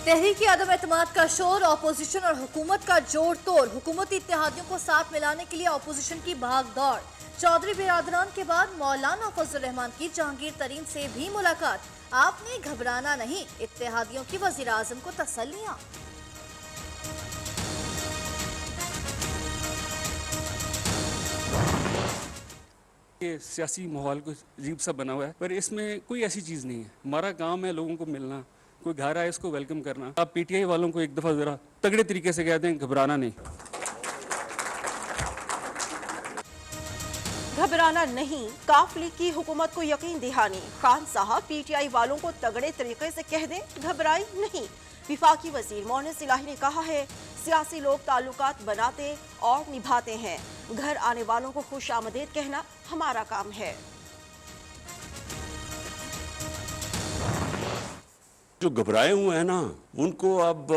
तहरीक अदम एतमाद का शोर, अपोजिशन और हुकूमत का जोड़ तोड़। हुकूमती इत्तेहादियों को साथ मिलाने के लिए अपोजिशन की भाग दौड़। चौधरी बिरादरान के बाद मौलाना फजल रहमान की जहांगीर तरीन से भी मुलाकात। आपने घबराना नहीं, इत्तेहादियों की वजीर आजम को तसल्लियां। ये सियासी माहौल कुछ अजीब सा बना हुआ है, पर इसमें कोई ऐसी चीज़ नहीं है। हमारा काम है लोगों को मिलना, कोई घर आए इसको वेलकम करना। आप पीटीआई वालों को एक दफ़ा ज़रा तगड़े तरीके से कह दें, घबराना नहीं। घबराना नहीं, काफ लीग की हुकूमत को यकीन दहानी। खान साहब पीटीआई वालों को तगड़े तरीके से कह दें, घबराई नहीं। विफाकी वजीर मोहनिस इलाही ने कहा है, सियासी लोग ताल्लुकात बनाते और निभाते हैं, घर आने वालों को खुश आमदेद कहना हमारा काम है। जो घबराए हुए हैं ना, उनको अब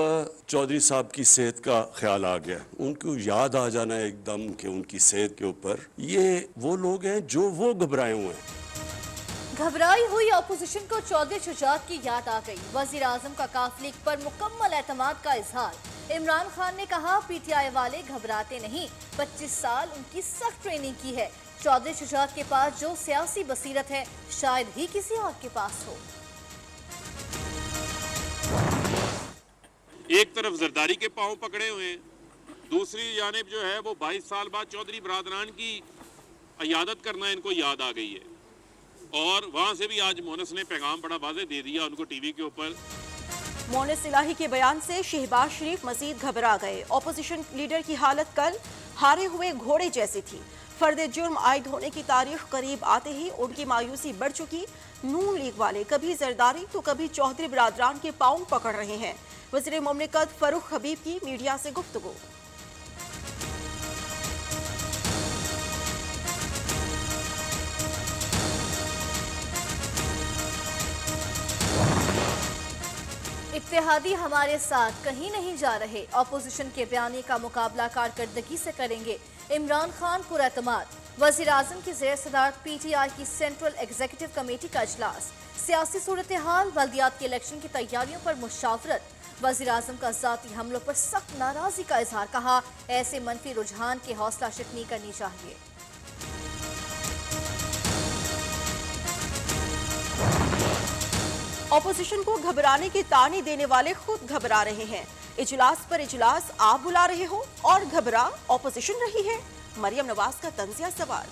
चौधरी साहब की सेहत का ख्याल आ गया। उनको याद आ जाना एकदम कि उनकी सेहत के ऊपर, ये वो लोग हैं जो वो घबराए हुए हैं। घबराई हुई अपोजिशन को चौधरी शुजात की याद आ गई। वजीर आजम का काफ लीग पर मुकम्मल एतमाद का इजहार। इमरान खान ने कहा, पीटीआई वाले घबराते नहीं, 25 साल उनकी सख्त ट्रेनिंग की है। चौधरी शुजात के पास जो सियासी बसीरत है, शायद ही किसी और के पास हो। एक तरफ जरदारी के पांव पकड़े हुए हैं, दूसरी जानिब जो है वो 22 साल बाद चौधरी बिरादरान की अयादत करना इनको याद आ गई है। और वहां से भी आज मोहनिस ने पैगाम बड़ा वाज़ेह दे दिया उनको टीवी के ऊपर। मोहनिस इलाही के बयान से शहबाज शरीफ मजीद घबरा गए। अपोजिशन लीडर की हालत कल हारे हुए घोड़े जैसी थी। फर्द जुर्म आयद होने की तारीख करीब आते ही उनकी मायूसी बढ़ चुकी। नून लीग वाले कभी जरदारी तो कभी चौधरी बिरादरान के पांव पकड़ रहे हैं। वज़ीर मुमलिकत फरूख हबीब की मीडिया से गुफ्तगू। इत्तेहादी हमारे साथ कहीं नहीं जा रहे। अपोजिशन के बयानी का मुकाबला कारकर्दगी से करेंगे। इमरान खान पुरएतमाद। वजीर आजम की ज़ेर सदारत पीटीआई की सेंट्रल एग्जीक्यूटिव कमेटी का इजलास। सियासी सूरत हाल, बल्दियात के इलेक्शन की तैयारियों पर मुशावरत। वजीर आजम का जाती हमलों पर सख्त नाराजगी का इजहार। कहा, ऐसे मनफी रुझान की हौसला शिकनी करनी चाहिए। अपोजिशन को घबराने के ताने देने वाले खुद घबरा रहे हैं। इजलास पर इजलास आप बुला रहे हो और घबरा अपोजिशन रही है। मरियम नवाज का तंजिया सवाल।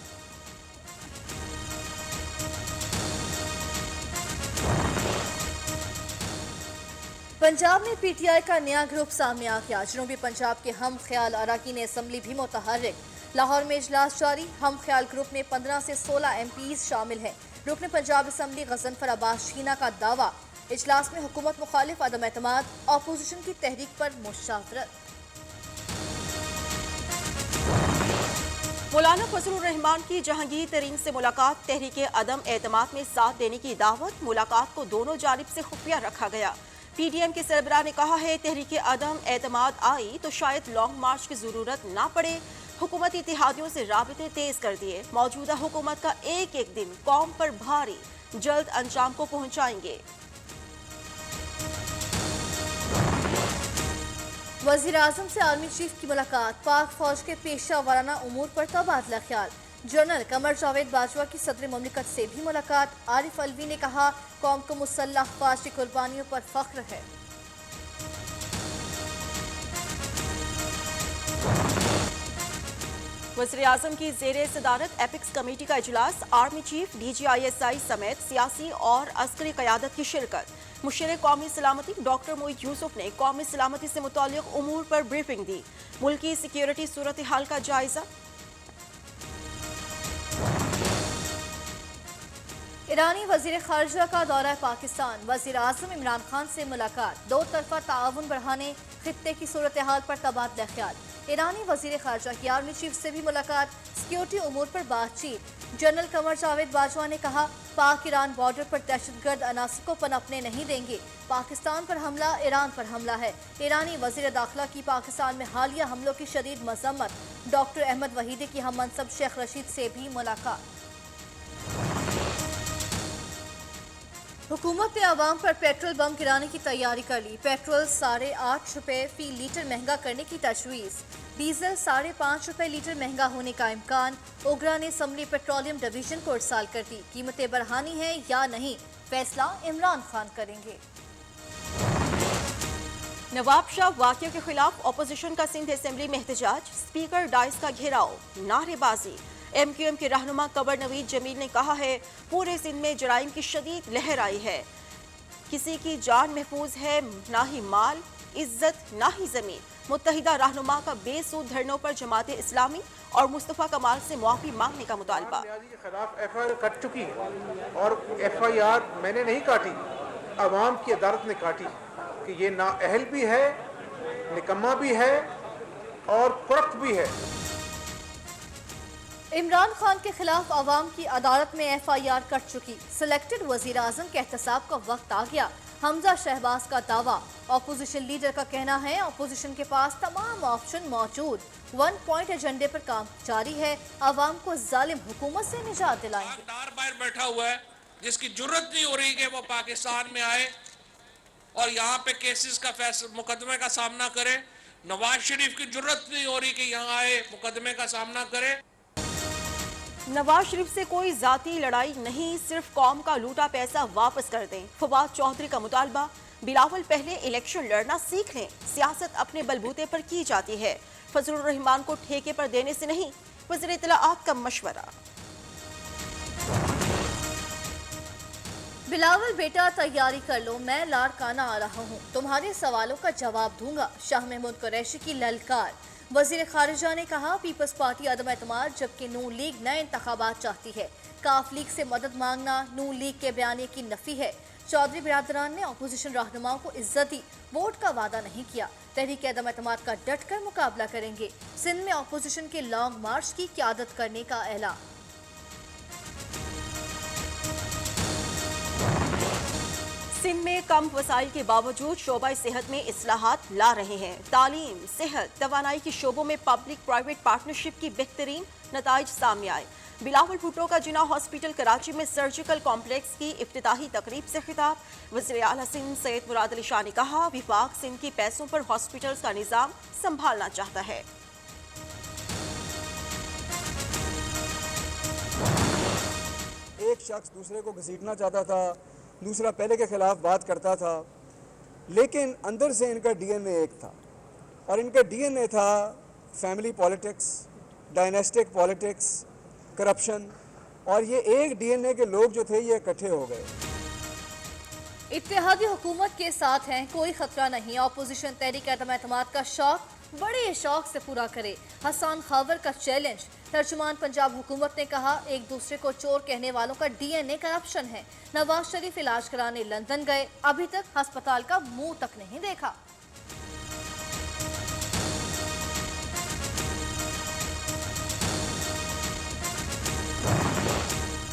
पंजाब में पीटीआई का नया ग्रुप सामने आ गया। जनूबी पंजाब के हम ख्याल अरकान असम्बली भी मुतहर्रिक। लाहौर में इजलास जारी। हम ख्याल ग्रुप में 15 से 16 MPs शामिल हैं। रुकन पंजाब असम्बली गजनफर अब्बास शीना का दावा, इजलास में हुकूमत मुखालिफ अदम एतमाद, अपोजिशन की तहरीक पर मुशावरत। मौलाना फजल रहमान की जहांगीर तरीन से मुलाकात, तहरीक अदम एतमाद में साथ देने की दावत। मुलाकात को दोनों जानिब से खुफिया रखा गया। पीडीएम के सरबराह ने कहा है, तहरीक अदम एतमाद आई तो शायद लॉन्ग मार्च की जरूरत ना पड़े। हुकूमती इत्तेहादियों से राबिते तेज कर दिए। मौजूदा हुकूमत का एक एक दिन कौम पर भारी, जल्द अंजाम को पहुंचाएंगे। वजीर आजम से आर्मी चीफ की मुलाकात। पाक फौज के पेशा वाराना उमूर पर तबादला ख्याल। जनरल कमर जावेद बाजवा की सदर मुमलिकत से भी मुलाकात। आरिफ अलवी ने कहा, कौम को मुसल्लह अफवाज की कुर्बानियों पर फख्र है। वज़ीर आज़म की ज़ेरे सदारत एपिक्स कमेटी का इजलास। आर्मी चीफ, DGISI समेत सियासी और अस्करी क़यादत की शिरकत। मुशीर कौमी सलामती डॉक्टर मोईद यूसुफ ने कौमी सलामती से मुताल्लिक़ उमूर पर ब्रीफिंग दी। मुल्क की सिक्योरिटी सूरत हाल का जायजा। ईरानी वजीर खारजा का दौरा पाकिस्तान। वजीर आजम इमरान खान से मुलाकात। दो तरफा ताउन बढ़ाने, खित्ते की सूरत हाल पर तबादला ख्याल। ईरानी वजीर खारजा की आर्मी चीफ से भी मुलाकात। सिक्योरिटी उमूर पर बातचीत। जनरल कमर जावेद बाजवा ने कहा, पाक ईरान बॉर्डर पर दहशतगर्द अनासर को पनपने नहीं देंगे। पाकिस्तान पर हमला ईरान पर हमला है। ईरानी वजीर दाखिला की पाकिस्तान में हालिया हमलों की शदीद मजम्मत। डॉक्टर अहमद वहीदी की हम मनसब शेख रशीद से भी मुलाकात। हुकूमत ने आवाम पर पेट्रोल बम गिराने की तैयारी कर ली। पेट्रोल 8.5 रुपए फी लीटर महंगा करने की तजवीज़। डीजल 5.5 रुपए लीटर महंगा होने का इम्कान। ओगरा ने असम्बली पेट्रोलियम डिवीजन को इरसाल कर दी। कीमतें बढ़ानी है या नहीं, फैसला इमरान खान करेंगे। नवाब शाह वाक़िया के खिलाफ अपोजिशन का सिंध असेंबली में एहतजाज, स्पीकर डाइस का घेराव, नारेबाजी। MQM के रहनुमा कबर नवीद जमील ने कहा है पूरे सिंध में जराइम की शदीद लहर आई है, किसी की जान महफूज है, ना ही माल, इज्जत, ना ही जमीन। मुत्तहिदा रहनुमा का बेसूद धरनों पर जमात इस्लामी और मुस्तफ़ा कमाल से मुआफ़ी मांगने का मुतालबा। के खिलाफ FIR कट चुकी है और FIR मैंने नहीं काटी, अवाम की अदालत ने काटी कि ये नाअहल भी है, निकम्मा भी है और कुरख्त भी है। इमरान खान के खिलाफ अवाम की अदालत में FIR कट चुकी। सिलेक्टेड वजीर आजम के एहतसाब का वक्त आ गया। हमजा शहबाज का दावा। अपोजिशन लीडर का कहना है अपोजिशन के पास तमाम ऑप्शन मौजूद, 1 पॉइंट एजेंडे पर काम जारी है, अवाम को जालिम हुकूमत से निजात दिलाएंगे। बाहर बैठा हुआ है जिसकी जरूरत नहीं हो रही कि वो पाकिस्तान में आए और यहाँ पे केसेस का मुकदमे का सामना करे। नवाज शरीफ की जरूरत नहीं हो रही कि यहाँ आए मुकदमे का सामना करे। नवाज शरीफ से कोई जाती लड़ाई नहीं, सिर्फ कौम का लूटा पैसा वापस कर दें। फवाद चौधरी का मुतालबा, बिलावल पहले इलेक्शन लड़ना सीख लें, सियासत अपने बलबूते पर की जाती है, फजलुर रहमान को ठेके पर देने से नहीं, वज़ीर इत्तलाआत का मशवरा। बिलावल बेटा तैयारी कर लो, मैं लाड़काना आ रहा हूँ, तुम्हारे सवालों का जवाब दूंगा। शाह महमूद कुरैशी की ललकार। वजीर खारिजा ने कहा पीपल्स पार्टी अदम एतमाद जबकि नून लीग नए इंतखाबात चाहती है। काफ लीग से मदद मांगना नून लीग के बयाने की नफी है। चौधरी बिरादरान ने अपोजिशन रहनुमाओं को इज्जत दी, वोट का वादा नहीं किया। तहरीक अदम एतमाद का डट कर मुकाबला करेंगे। सिंध में अपोजिशन के लॉन्ग मार्च की क़यादत करने का ऐलान। सिंध में कम वसाइल के बावजूद शोबा सेहत में इस्लाहात ला रहे हैं। तालीम, सेहत, तवानाई के शोबों में पब्लिक प्राइवेट पार्टनरशिप की बेहतरीन नताइज सामने आए। बिलावल भुट्टो का जिना हॉस्पिटल कराची में सर्जिकल कॉम्प्लेक्स की इफ्तिताही तकरीब से खिताब। वज़ीर आला सिंध सैयद मुराद अली शाह ने कहा विफाक सिंध की पैसों पर हॉस्पिटल्स का निज़ाम संभालना चाहता है। एक शख्स दूसरे को घसीटना चाहता था, दूसरा पहले के खिलाफ बात करता था, लेकिन अंदर से इनका DNA एक था और इनका DNA था family politics, dynastic politics, corruption, और ये एक DNA के लोग जो थे ये इकट्ठे हो गए। इत्तेहादी हुकूमत के साथ हैं, कोई खतरा नहीं। अपोजिशन तहरीक अदम एतमाद का शौक बड़े शौक से पूरा करे। हसन खावर का चैलेंज। तर्जुमान पंजाब हुकूमत ने कहा एक दूसरे को चोर कहने वालों का DNA करप्शन है। नवाज शरीफ इलाज कराने लंदन गए, अभी तक अस्पताल का मुंह तक नहीं देखा।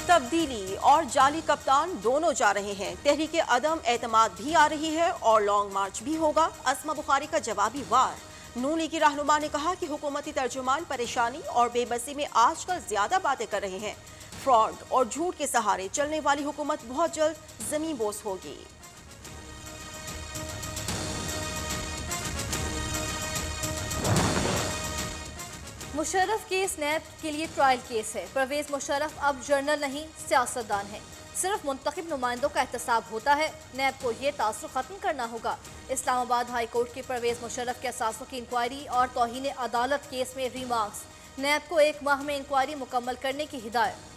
तब्दीली और जाली कप्तान दोनों जा रहे हैं। तहरीक अदम एतमाद भी आ रही है और लॉन्ग मार्च भी होगा। अस्मा बुखारी का जवाबी वार। नून लीगी रहनुमा ने कहा कि हुकूमती तर्जुमान परेशानी और बेबसी में आजकल ज्यादा बातें कर रहे हैं। फ्रॉड और झूठ के सहारे चलने वाली हुकूमत बहुत जल्द जमीन बोस होगी। मुशर्रफ केस नैब के लिए ट्रायल केस है। परवेज मुशर्रफ अब जर्नल नहीं सियासतदान है। सिर्फ मुंतखब नुमाइंदों का एहतसाब होता है। नैब को ये तासुर खत्म करना होगा। इस्लामाबाद हाई कोर्ट के परवेज मुशर्रफ के असासों की इंक्वायरी और तौहीन अदालत केस में रिमार्क्स। नैब को 1 माह में इंक्वायरी मुकम्मल करने की हिदायत।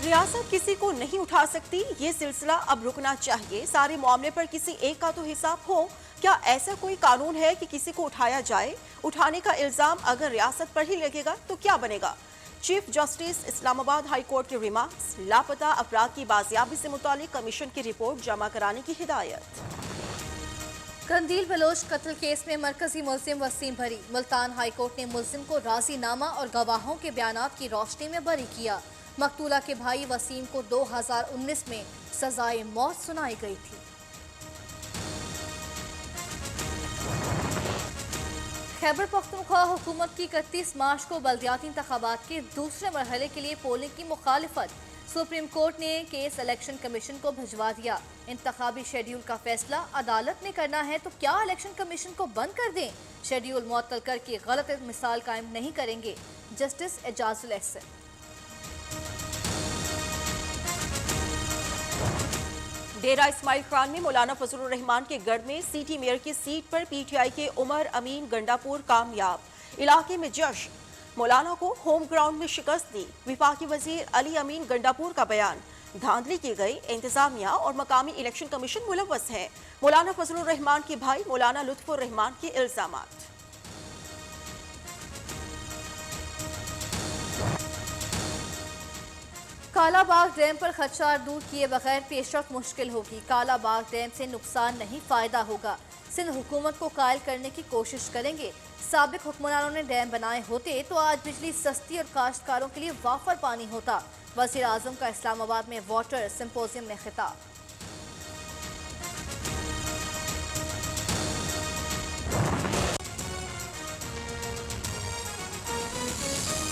रियासत किसी को नहीं उठा सकती, ये सिलसिला अब रुकना चाहिए। सारे मामले पर किसी एक का तो हिसाब हो। क्या ऐसा कोई कानून है कि किसी को उठाया जाए? उठाने का इल्जाम अगर रियासत पर ही लगेगा तो क्या बनेगा? Chief justice Islamabad high court के रिमार्क्स। लापता अफराद की बाजियाबी से मुतालिक कमीशन की रिपोर्ट जमा कराने की हिदायत। कंदील बलोच कत्ल केस में मरकजी मुल्जिम वसीम बरी। मुल्तान हाई कोर्ट ने मुल्जिम को राजीनामा और गवाहों के बयानात की रोशनी में बरी किया। मकतूला के भाई वसीम को 2019 में सजाए मौत सुनाई गई थी। खैबर पख्तूनख्वा हुकूमत की 31 मार्च को बल्दियाती इंतखाबात के दूसरे मरहले के लिए पोलिंग की मुखालिफत। सुप्रीम कोर्ट ने केस इलेक्शन कमीशन को भिजवा दिया। इंतखाबी शेड्यूल का फैसला अदालत में करना है तो क्या इलेक्शन कमीशन को बंद कर दें? शेड्यूल मुअत्तल करके गलत मिसाल कायम नहीं करेंगे। जस्टिस एजाजुल एहसन। डेरा इस्माइल खान में मौलाना फजलुर रहमान के गढ़ में सिटी मेयर की सीट पर पीटीआई के उमर अमीन गंडापुर कामयाब। इलाके में जश्न, मौलाना को होम ग्राउंड में शिकस्त दी। विफाकी वजीर अली अमीन गंडापुर का बयान, धांधली की गई, इंतजामिया और मकामी इलेक्शन कमीशन मुलव्वस है। मौलाना फजलुर रहमान के भाई मौलाना लुत्फुर रहमान के इल्जामात। कालाबाग डैम पर खदशार दूर किए बगैर पेशरफ मुश्किल होगी। कालाबाग डैम से नुकसान नहीं, फायदा होगा। सिंध हुकूमत को कायल करने की कोशिश करेंगे। साबिक हुक्मरानों ने डैम बनाए होते तो आज बिजली सस्ती और काश्तकारों के लिए वाफर पानी होता। वज़ीर आज़म का इस्लामाबाद में वाटर सिंपोजियम में खिताब।